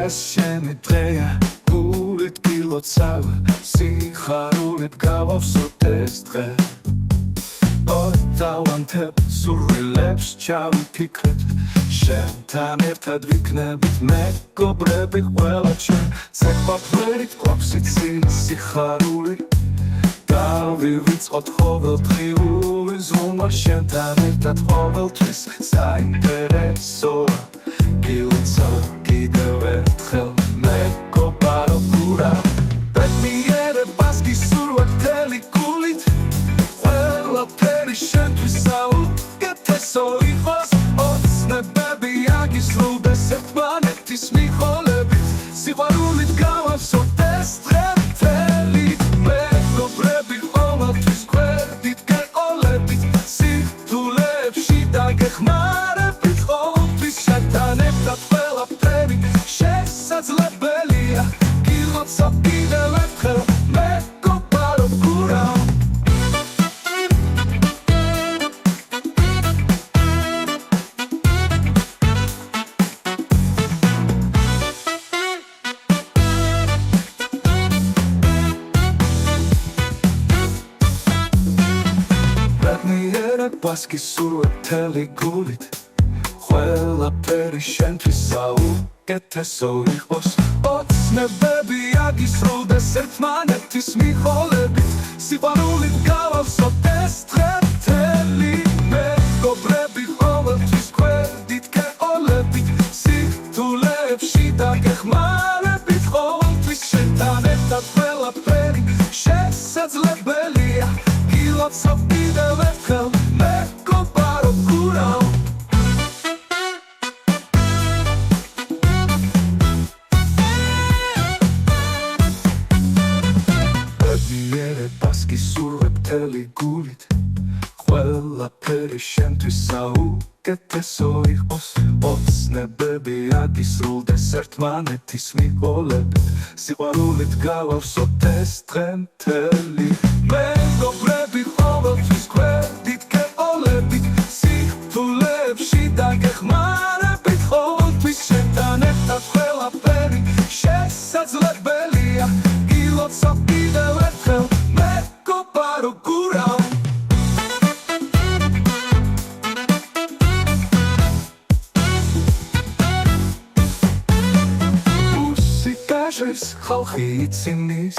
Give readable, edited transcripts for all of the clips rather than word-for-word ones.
ეს შენი დღეა გულით გილოცავ სიხარულით გავავსოთ ეს დღე დავანთებ სურვილებს ჩავიფიქრეთ შენთან ერთად ვიქნებით მეგობრები ყველა ჩვენ ცეკვაფერით გვაქვს იცის სიხარული დავივიწყოთ ყოველდღიური ზღუმა შენთან ერთად ყოველთვის საინტერესოა გილოცავ კიდევ ერთხელ მეგობარო გურა ბედნიერებას გისურვებ მთელი გულით ყველაფერი შენთვის საუკეთესო იყოს ოცნებები აგისრულდეს ერთმანეთის მიხოლებით სიყვარულით გავავსოთ ეს დღე მთელი მეგობრები ყოველთვის გვერდით გეყოლებით სირთულეებში დაგეხმარებით ყოველთვის შენთან ერთად ყველაფერი შესაძლებელია გილოცავ კიდევ ერთხელ მეგობარო გურა ბედნიერებას გისურვებ მთელი გულით ყველაფერი შენთვის საუკეთესო იყოს ოცნებები აგისრულდეს ერთმანეთის მიხოლებით სიყვარულით გავავსოთ ეს დღე მთელი მეგობრები ყოველთვის გვერდით გეყოლებით სირთულეებში დაგეხმარებით ყოველთვის შენთან ერთად ყველაფერი შესაძლებელია გილოცავ კიდევ ერთხელ მეგობარო გურა ბედნიერებას გისურვებ მთელი გულით ყველაფერი შენთვის საუკეთესო იყოს ოცნებები აგისრულდეს ერთმანეთის მიყოლებით სიყვარულით გავავსოთ ეს დღე მთელი მეგობრები ყოველთვის გვერდით გეყოლებით სირთულეებში დაგეხმარებით ყოველთვის შენთან ერთად ყველაფერი შესაძლებელია გილოცავ კიდევ ერთხელ მეგობარო გურა მუსიკაშის ხალხი იცინის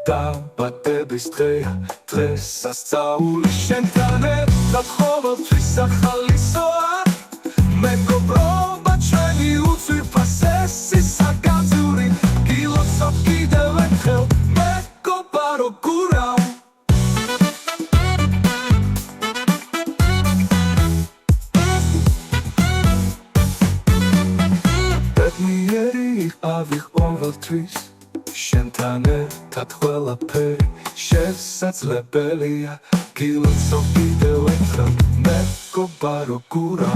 დაბადების დღეა დღესასწაული შენთან ერთად ყოველთვის ახალისოა მეგობრობა ჩვენი უძვირფასესი საგანძური გილოცავ კიდევ ერთხელ მეგობარო გურა ბედნიერი იყავი ყოველთვის შენთან ერთად ყველაფერი შესაძლებელია გილოცავ კიდევ ერთხელ მეგობარო გურა